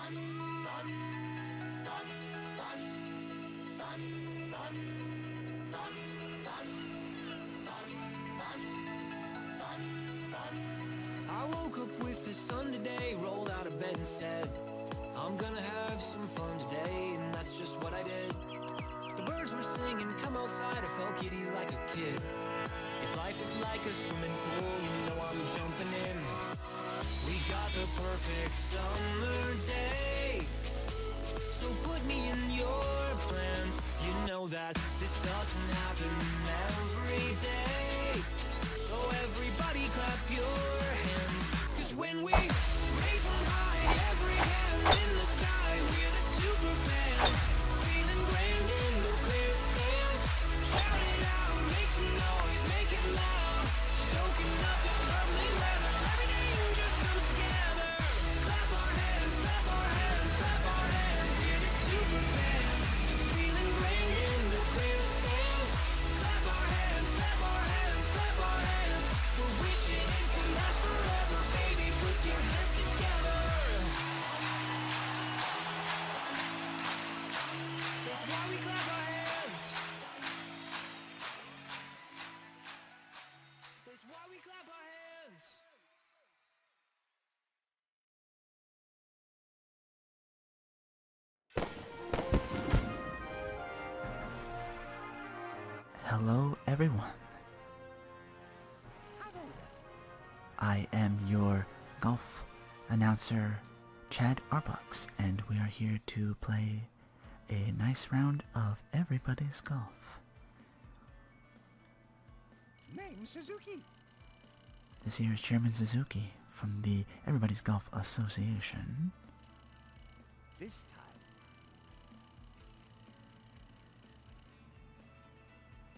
I woke up with the sun today, rolled out of bed and said, I'm gonna have some fun today, and that's just what I did. The birds were singing, come outside, I felt giddy like a kid. If life is like a swimming pool, you know I'm jumping in. We got the perfect summer day, so put me in your plans. You know that this doesn't happen every day, so everybody clap your hands. 'Cause when we raise them high, every hand in the sky, we're the super fans, feeling grand in the clear stands. Shout it out, make some noise, make it loud, soaking up the lovely weather. Everything just comes together. Clap our hands, clap our hands, clap our hands. We're the super fans, feeling grand in the clear stands. Clap our hands, clap our hands, clap our hands. We're wishing it could last forever, baby. Put your hands together. That's why we clap our hands. That's why we clap our hands. Hello, everyone. I am your golf announcer, Chad Arbucks, and we are here to play a nice round of everybody's golf. Name Suzuki. This here is Chairman Suzuki from the Everybody's Golf Association. This time.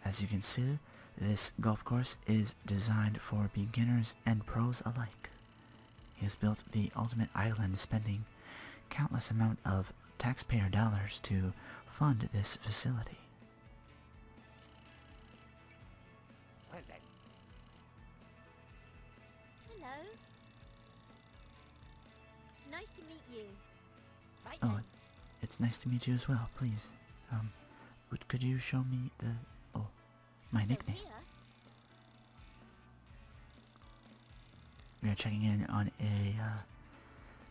As you can see, this golf course is designed for beginners and pros alike. He has built the ultimate island, spending countless amount of taxpayer dollars to fund this facility. Well then. Hello. Nice to meet you. Right Oh, then. it's nice to meet you as well. Please, could you show me my So nickname? here, We are checking in on a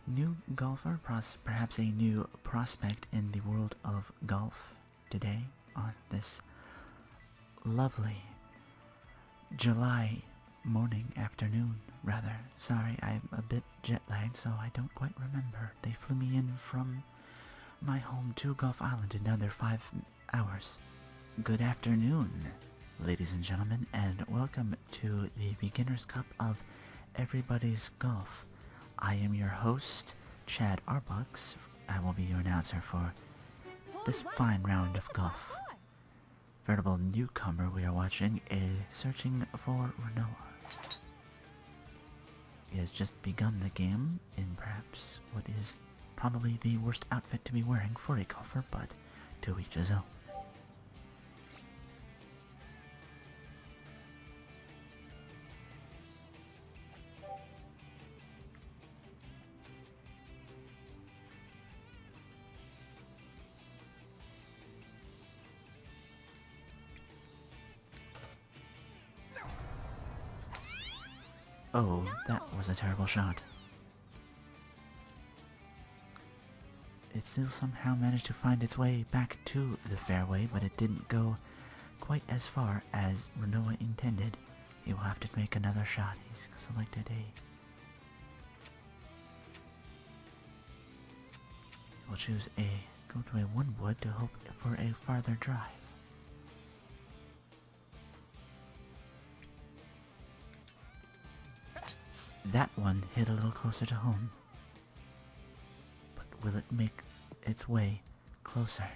new golfer, perhaps a new prospect in the world of golf today on this lovely July afternoon, rather. Sorry, I'm a bit jet-lagged, so I don't quite remember. They flew me in from my home to Gulf Island in another 5 hours. Good afternoon, ladies and gentlemen, and welcome to the Beginner's Cup of Everybody's Golf. I am your host, Chad Arbucks. I will be your announcer for this fine round of golf. Veritable newcomer we are watching is searching for Renoa. He has just begun the game in perhaps what is probably the worst outfit to be wearing for a golfer, but to each his own. Oh, that was a terrible shot. It still somehow managed to find its way back to the fairway, but it didn't go quite as far as Renoa intended. He will have to make another shot. He's selected We'll choose go through a 1 wood to hope for a farther drive. That one hit a little closer to home. But will it make its way closer?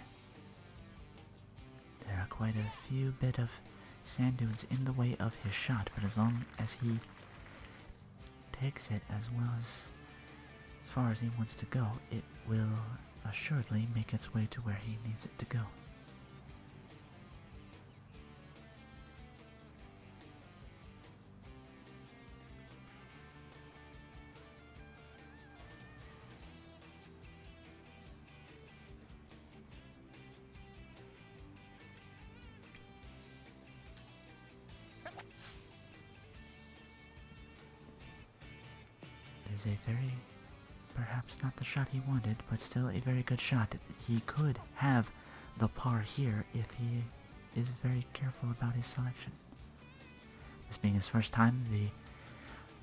There are quite a few bit of sand dunes in the way of his shot, but as long as he takes it as far as he wants to go, it will assuredly make its way to where he needs it to go. is a very, perhaps not the shot he wanted, but still a very good shot. He could have the par here if he is very careful about his selection. This being his first time, the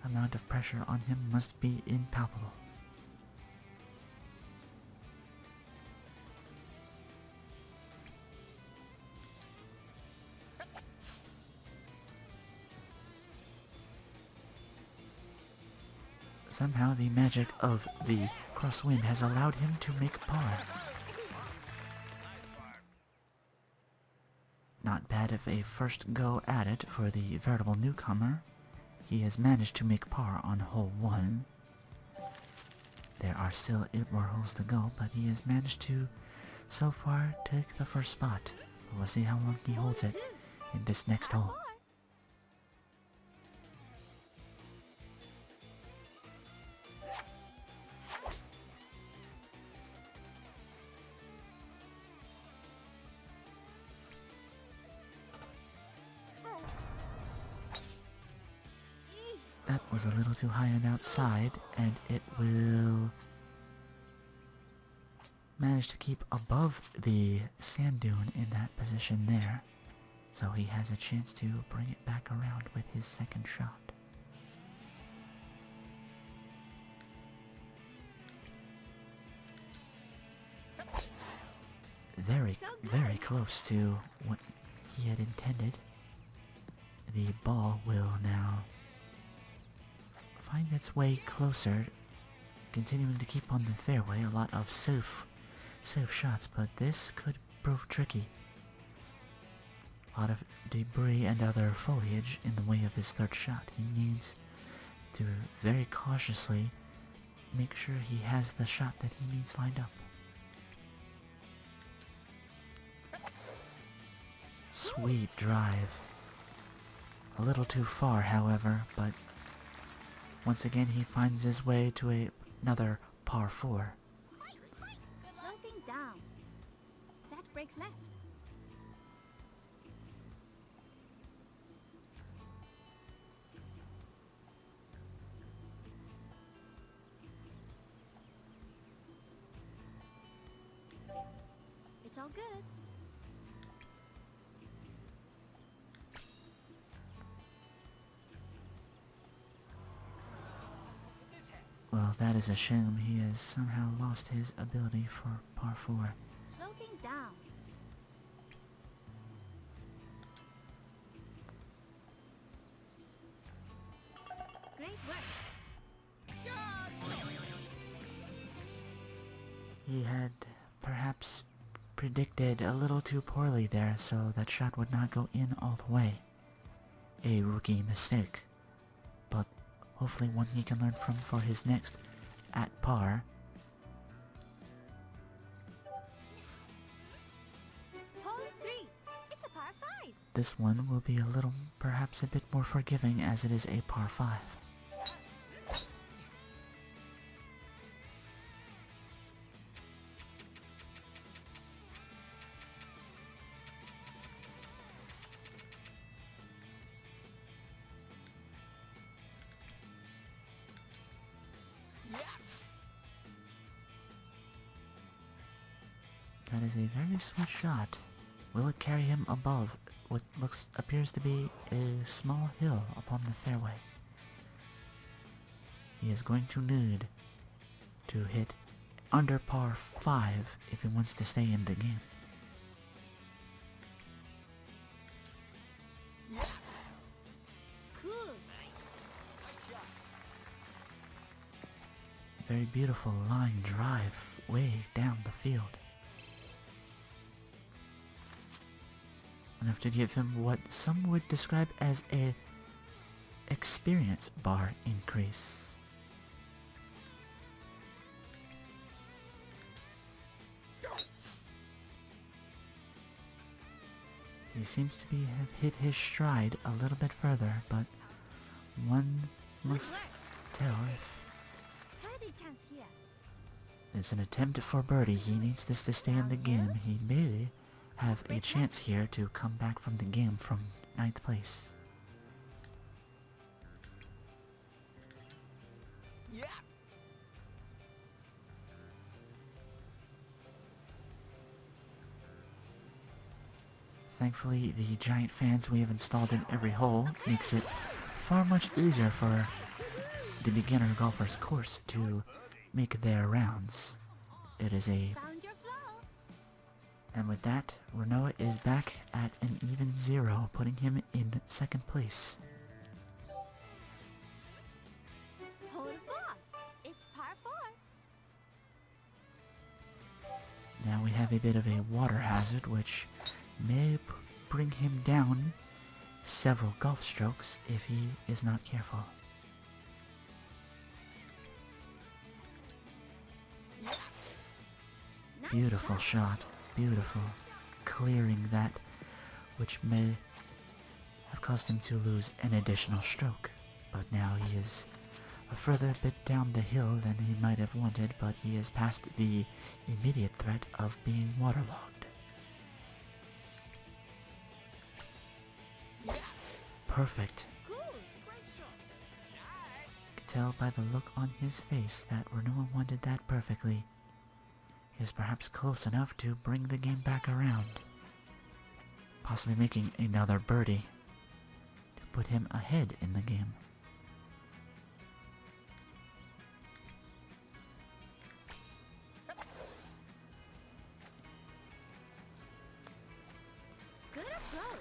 amount of pressure on him must be impalpable. Somehow the magic of the crosswind has allowed him to make par. Not bad of a first go at it for the veritable newcomer. He has managed to make par on hole 1. There are still 8 more holes to go, but he has managed to, so far, take the first spot. We'll see how long he holds it in this next hole. That was a little too high and outside, and it will manage to keep above the sand dune in that position there. So he has a chance to bring it back around with his second shot. Very close to what he had intended. The ball will now find its way closer, continuing to keep on the fairway. A lot of safe shots, but this could prove tricky. A lot of debris and other foliage in the way of his third shot. He needs to very cautiously make sure he has the shot that he needs lined up. Sweet drive. A little too far, however, but once again he finds his way to another par 4. Sloping down. That breaks left. It's all good. Well, that is a shame. He has somehow lost his ability for par 4. Sloping down. Great work. He had perhaps predicted a little too poorly there, so that shot would not go in all the way. A rookie mistake. But hopefully one he can learn from for his next at par. Hole 3. It's a par 5. This one will be a little, perhaps a bit more forgiving as it is a par 5. That is a very sweet shot. Will it carry him above what appears to be a small hill upon the fairway? He is going to need to hit under par 5 if he wants to stay in the game. Cool. Very beautiful line drive way down the field. Enough to give him what some would describe as a experience bar increase. He seems to have hit his stride a little bit further, but one must tell if Birdie chance here. it's an attempt for birdie. He needs this to stay in the game. He may have a chance here to come back from the game from 9th place. Yeah. Thankfully, the giant fans we have installed in every hole makes it far much easier for the beginner golfer's course to make their rounds. It is a... Found your flow. And with that, Renault is back at an even 0, putting him in second place. Hole 4. It's par 4. Now we have a bit of a water hazard, which may bring him down several golf strokes if he is not careful. Nice Beautiful shot. Beautiful. Clearing that, which may have caused him to lose an additional stroke. But now he is a further bit down the hill than he might have wanted, but he is past the immediate threat of being waterlogged. Perfect. Cool. Could tell by the look on his face that Renault wanted that perfectly. He is perhaps close enough to bring the game back around, possibly making another birdie to put him ahead in the game. Good approach.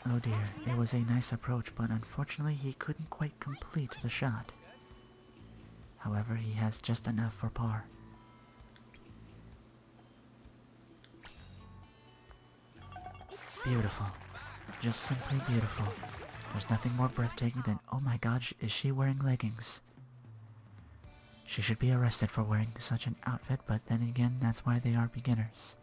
Oh dear, it was a nice approach, but unfortunately he couldn't quite complete the shot. However, he has just enough for par. Beautiful. Just simply beautiful. There's nothing more breathtaking than, oh my god, is she wearing leggings? She should be arrested for wearing such an outfit, but then again, that's why they are beginners.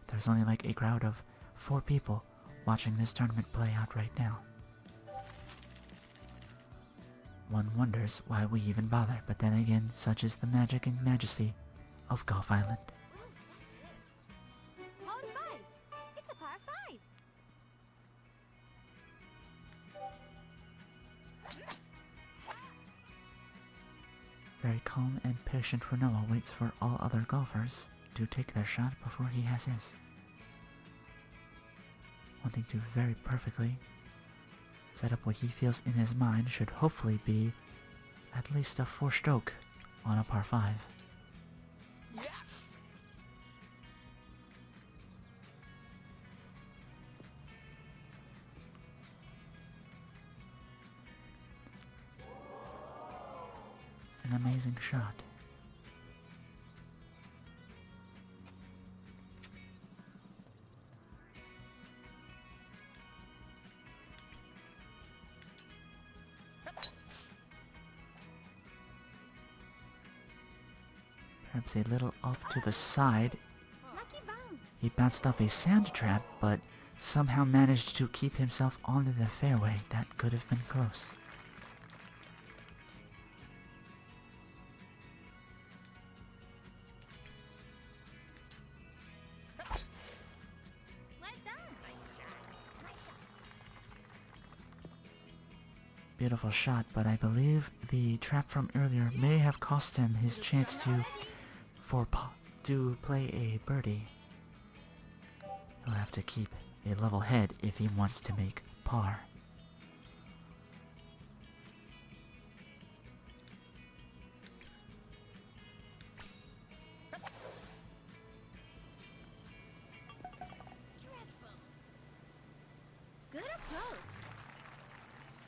There's only like a crowd of 4 people watching this tournament play out right now. One wonders why we even bother, but then again, such is the magic and majesty of Golf Island. Hole 5. It's a par 5. Very calm and patient Renault waits for all other golfers to take their shot before he has his. Wanting to very perfectly set up what he feels in his mind should hopefully be at least a 4-stroke on a par 5. An amazing shot. Perhaps a little off to the side. Lucky bounce. He bounced off a sand trap, but somehow managed to keep himself onto the fairway. That could have been close. Well done. Nice shot. Nice shot. Beautiful shot, but I believe the trap from earlier may have cost him his chance to play a birdie. He'll have to keep a level head if he wants to make par. Good approach.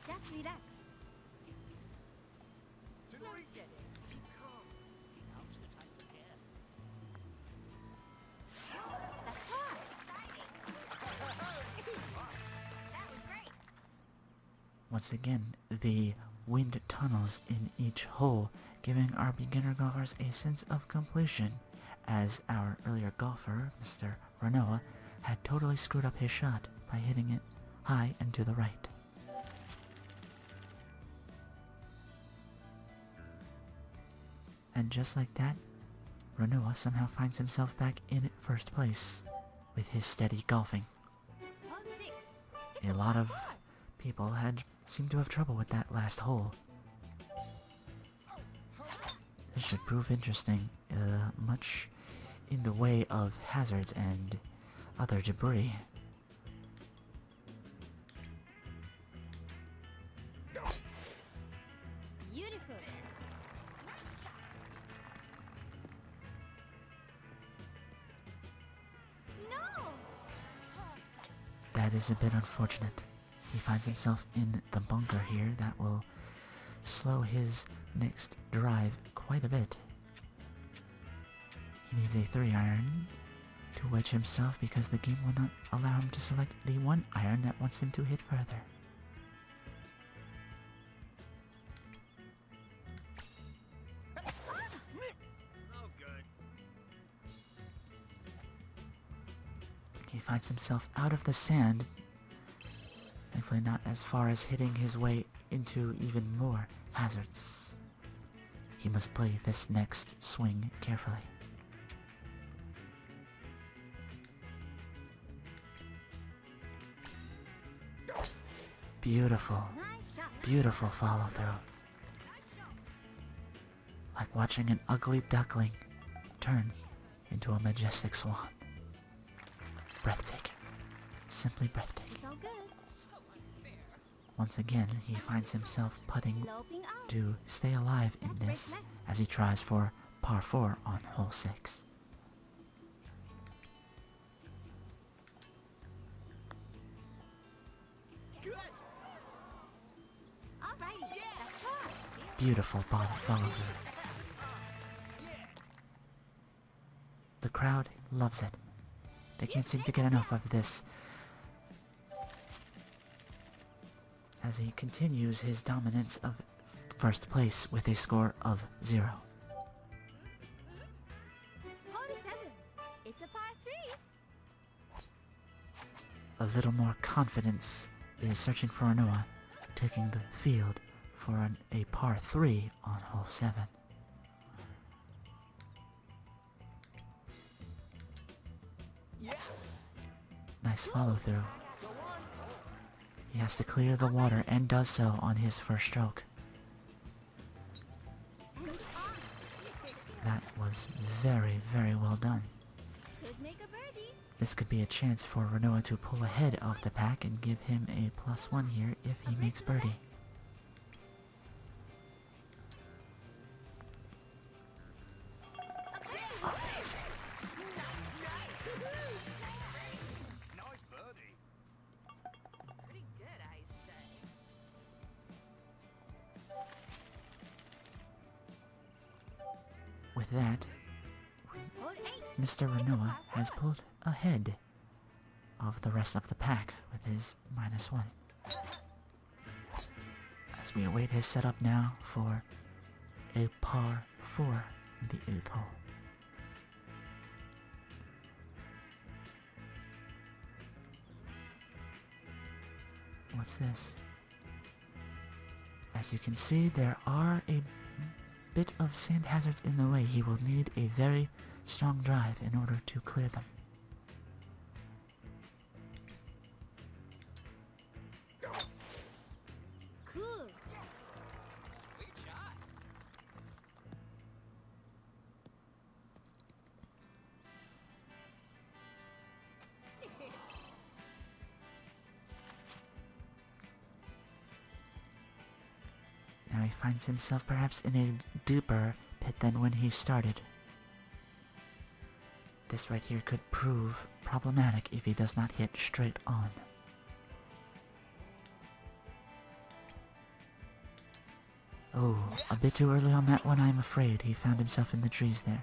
Just relax. Slow and steady. Now's the time for care. That's far. Exciting. That was great. Once again, the wind tunnels in each hole, giving our beginner golfers a sense of completion, as our earlier golfer, Mr. Renault, had totally screwed up his shot by hitting it high and to the right. And just like that, Renault somehow finds himself back in first place with his steady golfing. Hole 6. A lot of people seemed to have trouble with that last hole. This should prove interesting, much in the way of hazards and other debris. That is a bit unfortunate. He finds himself in the bunker here. That will slow his next drive quite a bit. He needs a 3-iron to wedge himself because the game will not allow him to select the 1-iron that wants him to hit further. No good. He finds himself out of the sand. Thankfully not as far as hitting his way into even more hazards. He must play this next swing carefully. Beautiful, Nice shot. beautiful follow through. Like watching an ugly duckling turn into a majestic swan. Breathtaking. Simply breathtaking. It's all good. Once again, he finds himself putting Sloping up. to stay alive in this as he tries for par 4 on hole 6. Alrighty. That's hard. Beautiful follow through. The crowd loves it. They can't seem to get enough of this as he continues his dominance of first place with a score of 0. 47. It's a par 3. A little more confidence is searching for Anoa, taking the field for a par 3 on hole 7. Nice follow through. He has to clear the water and does so on his first stroke. And it's on. That was very, very well done. Could make a birdie. This could be a chance for Renoa to pull ahead of the pack and give him a +1 here if he makes birdie. Amazing. Nice birdie. Pretty good, I say. With that, Hole 8. Mr. Renoa has pulled ahead of the rest of the pack with his -1. As we await his setup now for a par 4 in the 8th hole. What's this? As you can see, there are a bit of sand hazards in the way. He will need a very strong drive in order to clear them. Cool. Sweet shot. Now he finds himself perhaps in a deeper pit than when he started. This right here could prove problematic if he does not hit straight on. Oh, a bit too early on that one, I'm afraid. He found himself in the trees there.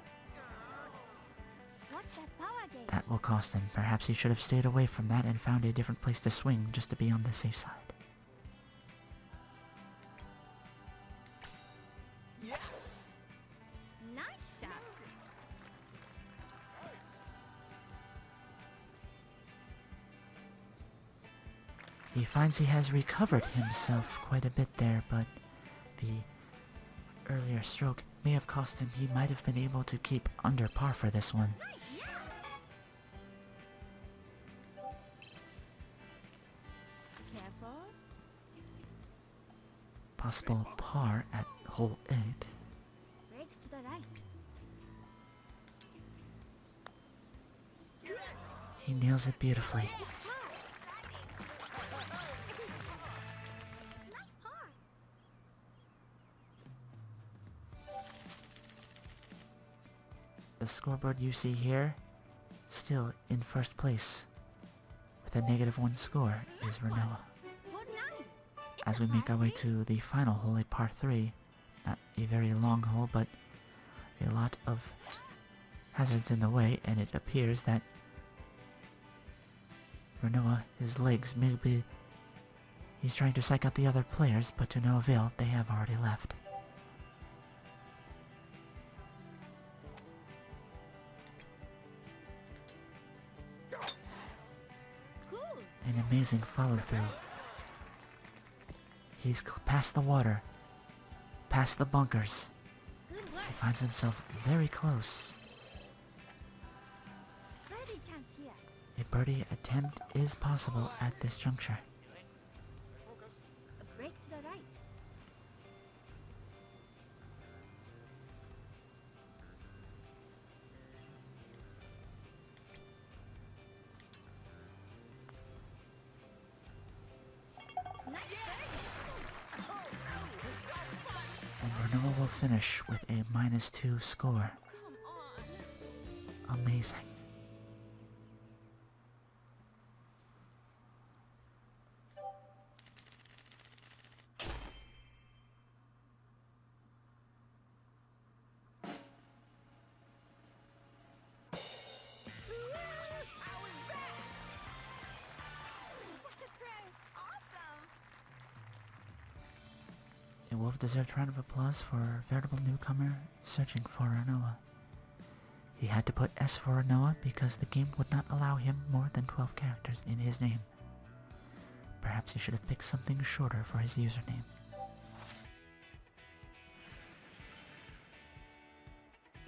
Watch that power gauge. That will cost him. Perhaps he should have stayed away from that and found a different place to swing just to be on the safe side. Nice shot. He finds he has recovered himself quite a bit there, but the earlier stroke may have cost him. He might have been able to keep under par for this one. Careful. Possible par at hole 8. Brakes to the right. He nails it beautifully. It's par. Nice par. The scoreboard you see here, still in first place, with with a -1 score is Renoa. Hole 9. It's As a we make par our way 3. to the final hole, a par 3. Not a very long hole, but a lot of hazards in the way, and it appears that Renoa, his legs, maybe he's trying to psych out the other players, but to no avail, they have already left. Cool. An amazing follow-through. He's past the water, past the bunkers. Good He work. finds himself very close. Birdie chance here. A birdie attempt is possible at this juncture. A break to the right. Nice birdie. And Renoa will finish with a -2 score. Come on. Amazing. What a pro. Awesome. A well-deserved round of applause for a veritable newcomer searching for Renoa. He had to put S for Renoa because the game would not allow him more than 12 characters in his name. Perhaps he should have picked something shorter for his username.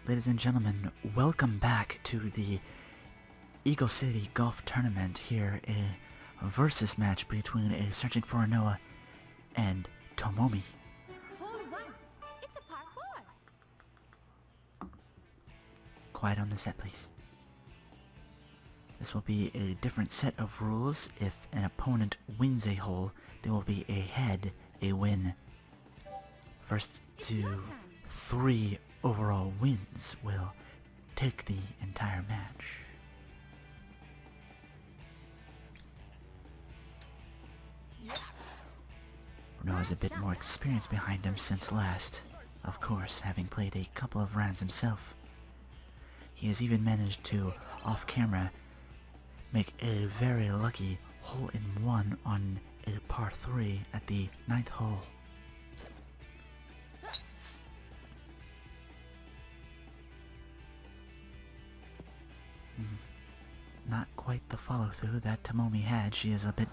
Ladies and gentlemen, welcome back to the Eagle City Golf Tournament here, a versus match between a Searching for Renoa and Tomomi. Hole 1. It's a par 4. Quiet on the set, please. This will be a different set of rules. If an opponent wins a hole, there will be a head, a win. First to 3 overall wins will take the entire match. Renoa has a bit more experience behind him since last, of course, having played a couple of rounds himself. He has even managed to, off-camera, make a very lucky hole-in-one on a par 3 at the 9th hole. Not quite the follow-through that Tomomi had. She is a bit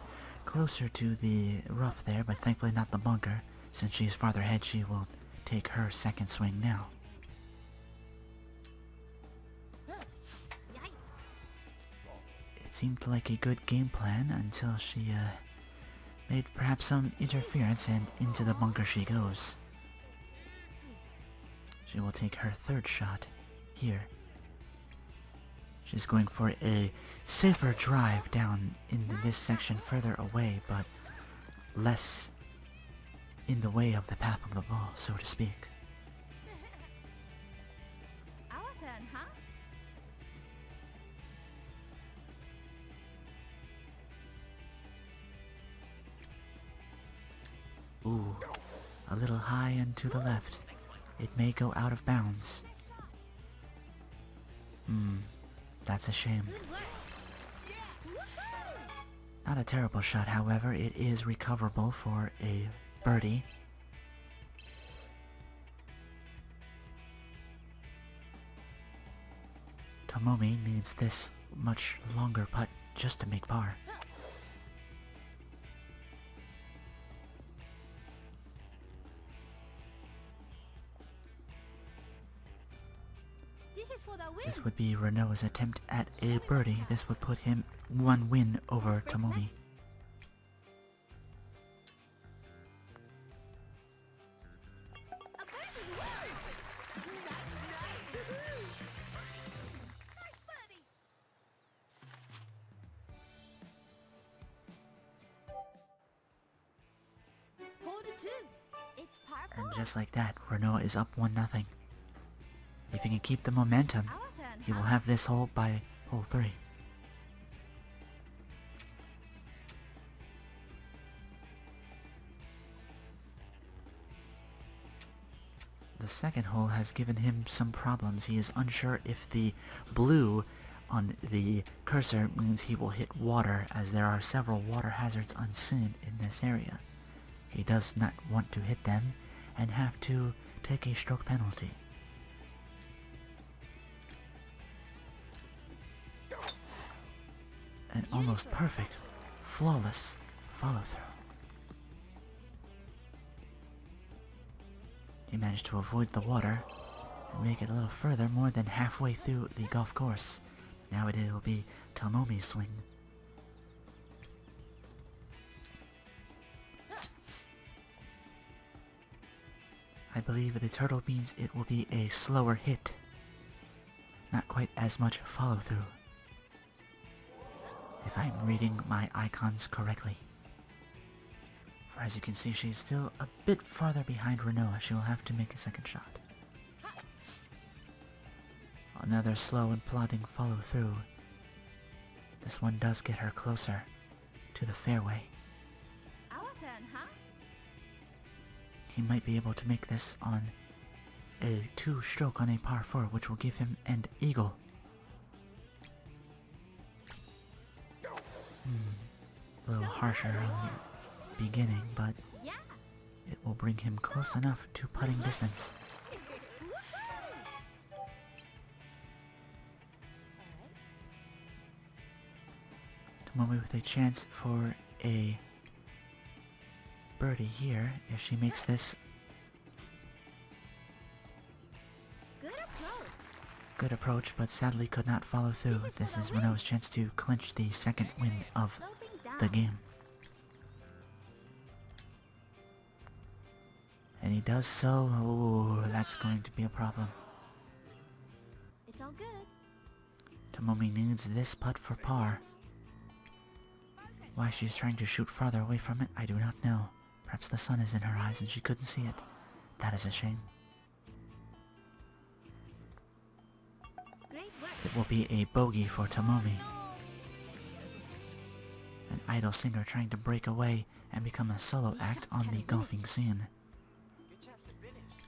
closer to the rough there, but thankfully not the bunker. Since she is farther ahead, she will take her second swing now. It seemed like a good game plan until she made perhaps some interference, and into the bunker she goes. She will take her third shot here. She's going for a safer drive down in this section further away, but less in the way of the path of the ball, so to speak. Our turn, huh? Ooh, a little high and to the left. It may go out of bounds. That's a shame. Good work. Not a terrible shot, however. It is recoverable for a birdie. Tomomi needs this much longer putt just to make par. This is for the win. This would be Renoa's attempt at a birdie. This would put him 1 win over Tomomi. A birdie. Nice birdie. Hole 2. It's par 4. And just like that, Renoa is up 1-0. If he can keep the momentum, Our turn, he will huh? have this hole by hole 3. the second hole has given him some problems. He is unsure if the blue on the cursor means he will hit water, as there are several water hazards unseen in this area. He does not want to hit them and have to take a stroke penalty. An almost perfect, flawless follow-through. He managed to avoid the water and make it a little further, more than halfway through the golf course. Now it will be Tomomi's swing. I believe the turtle means it will be a slower hit. Not quite as much follow-through, if I'm reading my icons correctly. For as you can see, she's still a bit farther behind Renoa. She will have to make a second shot. Another slow and plodding follow-through. This one does get her closer to the fairway. Our turn, huh? He might be able to make this on a 2-stroke on a par 4, which will give him an eagle. A little harsher on the beginning, but Yeah. it will bring him close enough to putting distance. Tomomi with a chance for a birdie here if she makes this. Good approach. Good approach, but sadly could not follow through. This is Renault's chance to clinch the second win of Sloping down. the game. And he does so. Oh, that's going to be a problem. It's all good. Tomomi needs this putt for par. Why she's trying to shoot farther away from it, I do not know. Perhaps the sun is in her eyes and she couldn't see it. That is a shame. Great work. It will be a bogey for Tomomi. An idol singer trying to break away and become a solo act on the golfing scene. Good chance to finish.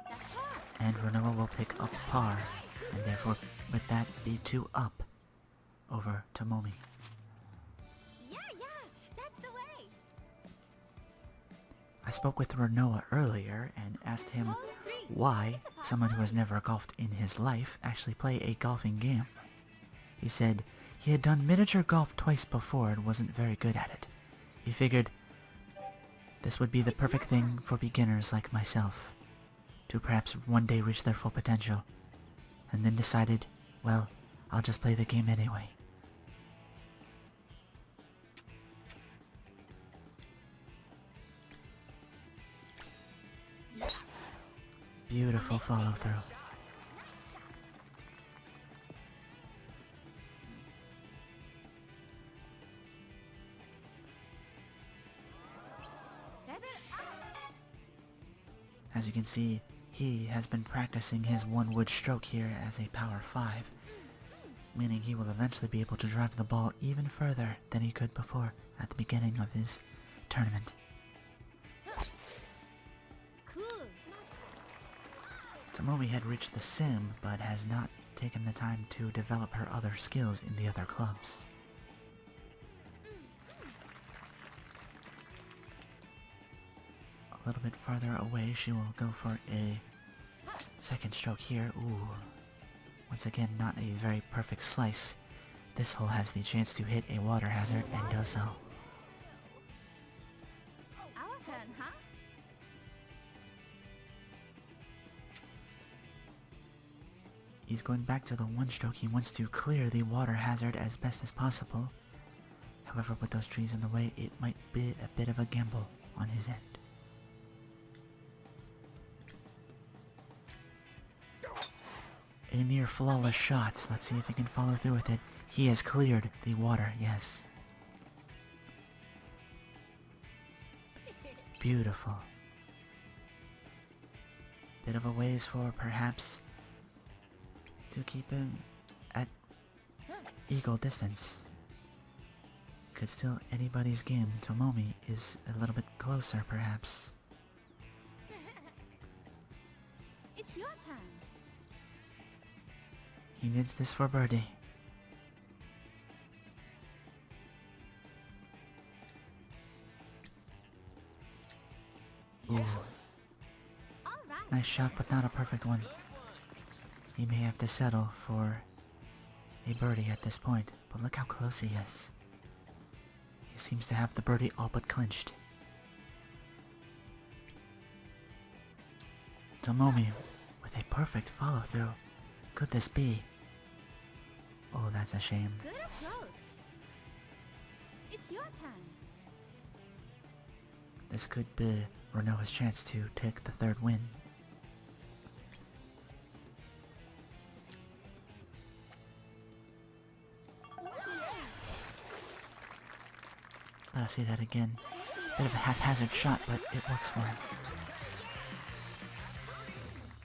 That's far. And Renoa will pick up par, and therefore with that be 2 up over Tomomi. Yeah, that's the way. I spoke with Renoa earlier and asked him Hole 3. why someone who has never golfed in his life actually play a golfing game. He said he had done miniature golf twice before and wasn't very good at it. He figured this would be the perfect thing for beginners like myself to perhaps one day reach their full potential, and then decided, well, I'll just play the game anyway. Beautiful follow through. Nice shot. Level up. As you can see, he has been practicing his 1-wood stroke here as a power 5, meaning he will eventually be able to drive the ball even further than he could before at the beginning of his tournament. Cool. Tomomi had reached the sim, but has not taken the time to develop her other skills in the other clubs. A little bit farther away, she will go for a second stroke here. Ooh. Once again, not a very perfect slice. This hole has the chance to hit a water hazard and does so. Our turn, huh? He's going back to the 1-stroke. He wants to clear the water hazard as best as possible. However, with those trees in the way, it might be a bit of a gamble on his end. A near flawless shot. Let's see if he can follow through with it. He has cleared the water, yes. Beautiful. Bit of a ways for perhaps to keep him at eagle distance. could still anybody's game. Tomomi is a little bit closer, perhaps. It's your turn. He needs this for birdie. Ooh. All right. Nice shot, but not a perfect one. He may have to settle for a birdie at this point, but look how close he is. He seems to have the birdie all but clinched. Tomomi with a perfect follow-through. Could this be? Oh, that's a shame. Good approach. It's your turn. This could be Renoa's chance to take the third win. Let us see that again. Bit of a haphazard shot, but it works for him.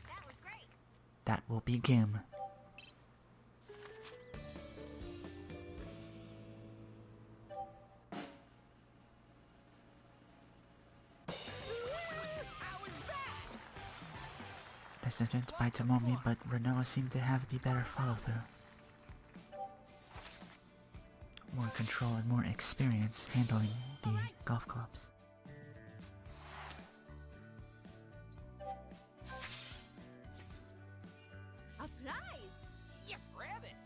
That was great. That will be game. Nice attempt by Tomomi, but Renoa seemed to have the better follow-through. More control and more experience handling the golf clubs. A prize. Yes, rabbit.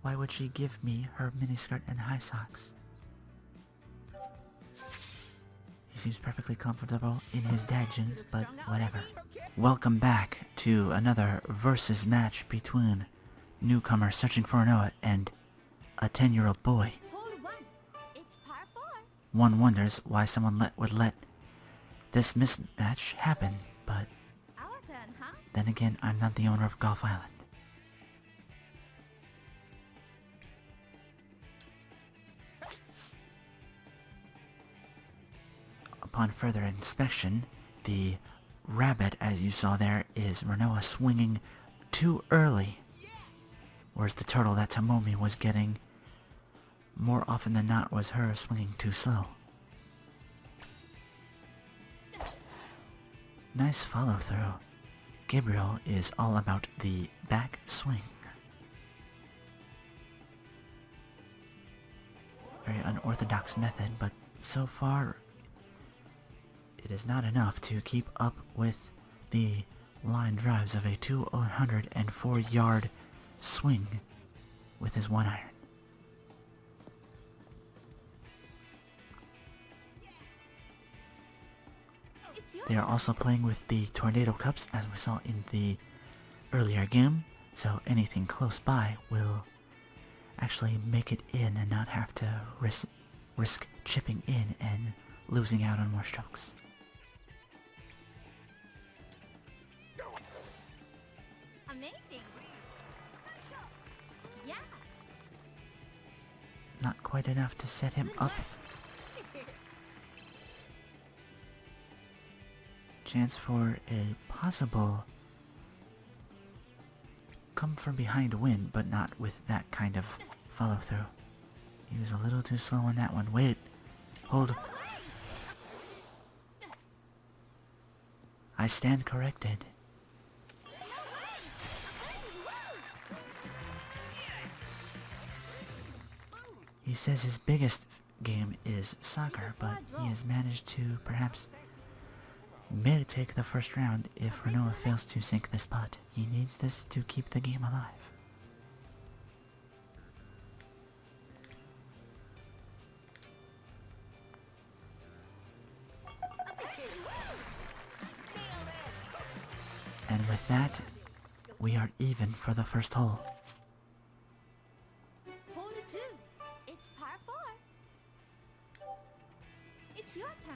Why would she give me her miniskirt and high socks? He seems perfectly comfortable in his dad jeans, but whatever. Welcome back to another versus match between newcomers searching for Renoa and a 10-year-old boy. Hole one. It's par 4. One wonders why someone would let this mismatch happen, but Our turn, huh? then again, I'm not the owner of Golf Island. Upon further inspection, the rabbit, as you saw there, is Renoa swinging too early, whereas the turtle that Tomomi was getting more often than not was her swinging too slow. Nice follow through. Gabriel is all about the back swing. Very unorthodox method, but so far it is not enough to keep up with the line drives of a 204-yard swing with his one iron. It's your They are also playing with the tornado cups, as we saw in the earlier game, so anything close by will actually make it in and not have to risk chipping in and losing out on more strokes. amazing. Yeah. Not quite enough to set him up. Chance for a possible come from behind win, but not with that kind of follow through. He was a little too slow on that one. Wait. Hold. I stand corrected. He says his biggest game is soccer, but he has managed to perhaps maybe take the first round if Renoa fails to sink this putt. He needs this to keep the game alive. And with that, we are even for the first hole. Hole 2. It's par 4. It's your turn.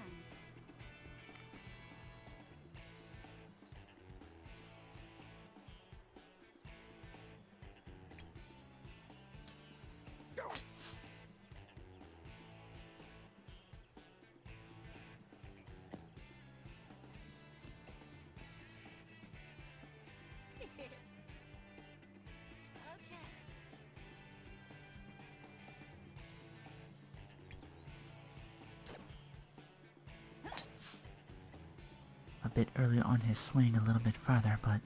bit early on his swing a little bit farther, but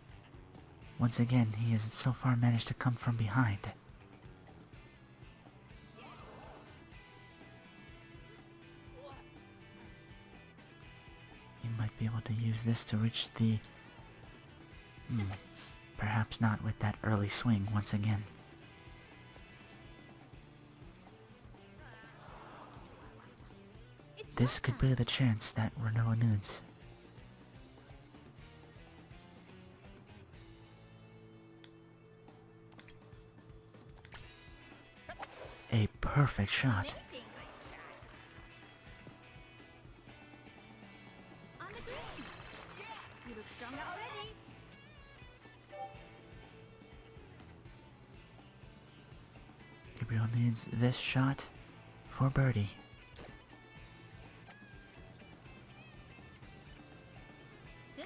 once again, he has so far managed to come from behind. He might be able to use this to reach the... perhaps not with that early swing once again. This could be the chance that Renault needs. A perfect shot. On the green. You look stronger already. Gabriel needs this shot for birdie. Good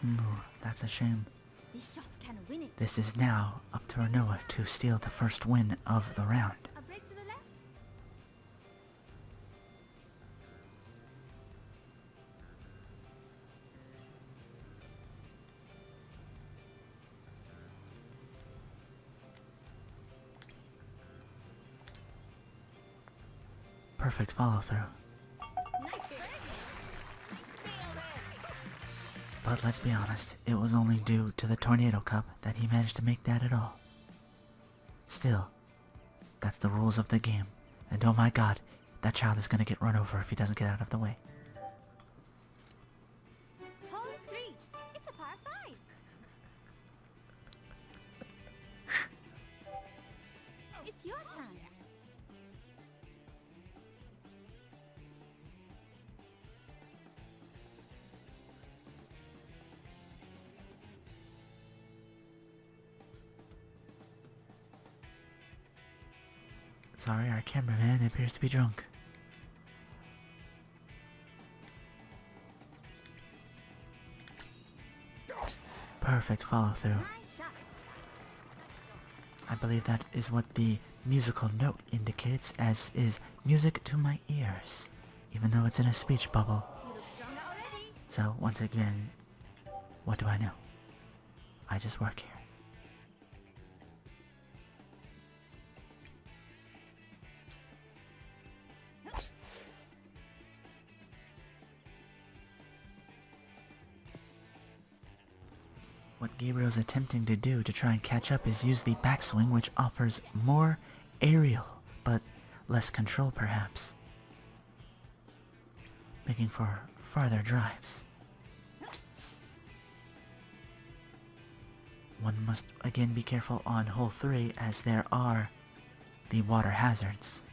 aim. Ooh, that's a shame. This shot can win it. This is now up to Renault to steal the first win of the round. A break to the left. Perfect follow through. Nice birdie. But let's be honest, it was only due to the Tornado Cup that he managed to make that at all. Still, that's the rules of the game. And oh my god, that child is gonna get run over if he doesn't get out of the way. Hole 3. It's a par 5. It's your turn. Sorry, our cameraman appears to be drunk. Perfect follow through. Nice shot. I believe that is what the musical note indicates, as is music to my ears, even though it's in a speech bubble. You look stronger already. So, once again, what do I know? I just work here. What Gabriel's attempting to do to try and catch up is use the backswing, which offers more aerial, but less control perhaps, making for farther drives. One must again be careful on hole 3, as there are the water hazards.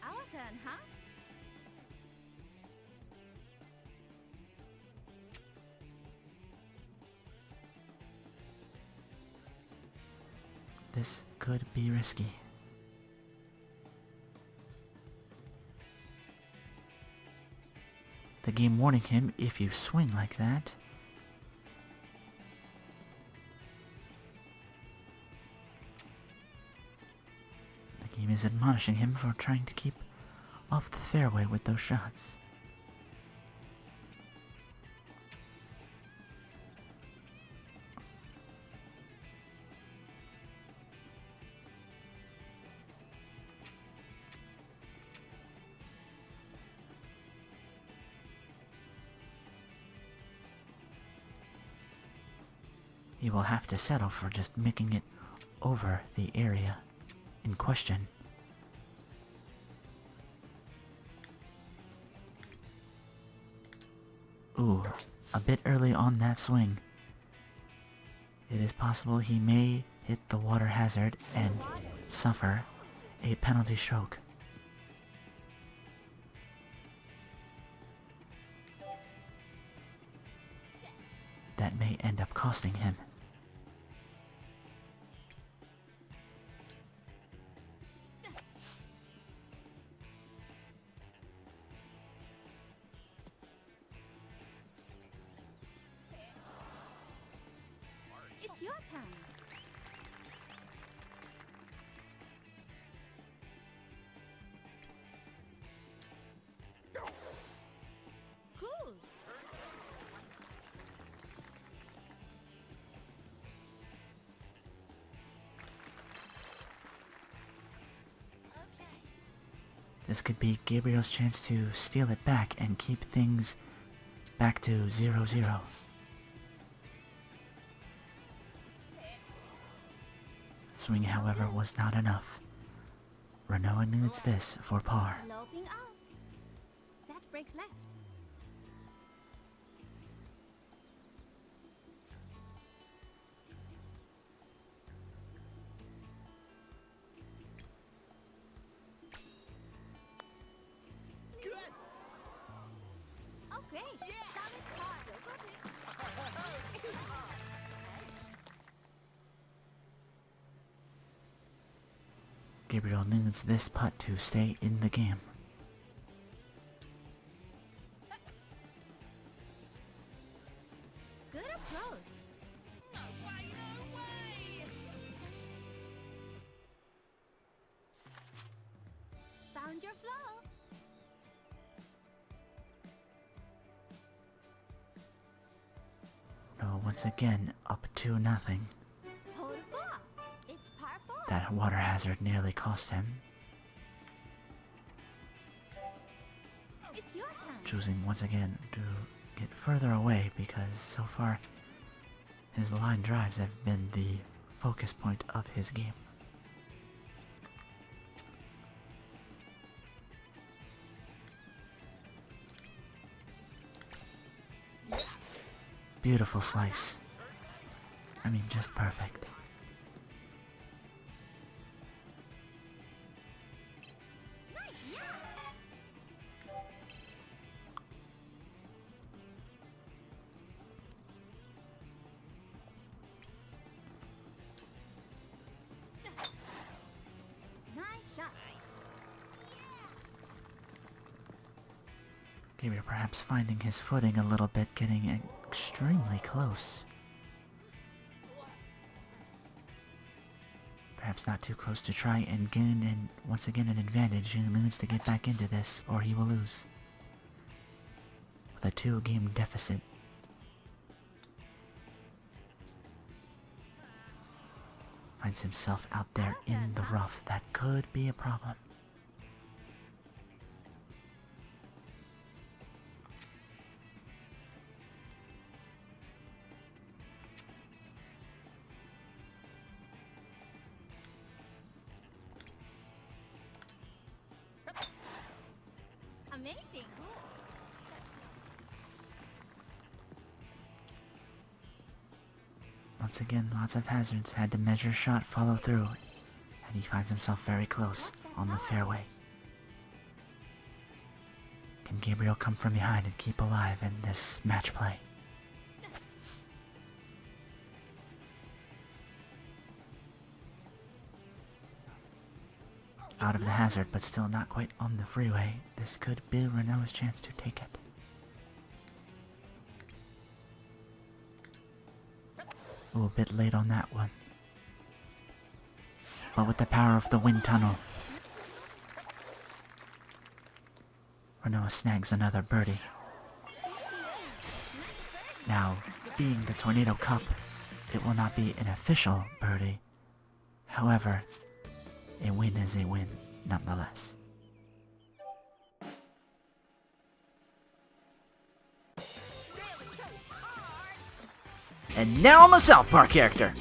Our turn, huh? This could be risky. The game warning him, if you swing like that, the game is admonishing him for trying to keep off the fairway with those shots. He will have to settle for just making it over the area in question. Ooh, a bit early on that swing. It is possible he may hit the water hazard and suffer a penalty stroke. That may end up costing him. It's your turn. This could be Gabriel's chance to steal it back and keep things back to 0-0. Swing, however, was not enough. Renoa needs this for par. Sloping up. That breaks left. Oh, great. Solid par. Gabriel needs this putt to stay in the game. Good approach. No way, no way! Found your flow. Renoa once again up 2-0. Hold a four. It's par 4. That water hazard nearly cost him. It's your turn. Choosing once again to get further away because so far his line drives have been the focus point of his game. Beautiful slice. I mean, just perfect. Nice. Yeah. Nice shot. Gabriel perhaps finding his footing a little bit, getting extremely close. Perhaps not too close to try and gain once again an advantage. He needs to get back into this or he will lose. With a 2-game deficit. Finds himself out there in the rough. That could be a problem. Amazing. Once again, lots of hazards. Had to measure shot, follow through. And he finds himself very close on the fairway. Can Gabriel come from behind and keep alive in this match play? Out of the hazard, but still not quite on the freeway. This could be Renoa's chance to take it. Ooh, a bit late on that one. But with the power of the wind tunnel, Renoa snags another birdie. Now, being the Tornado Cup, it will not be an official birdie. However, a win is a win, nonetheless. And now I'm a South Park character!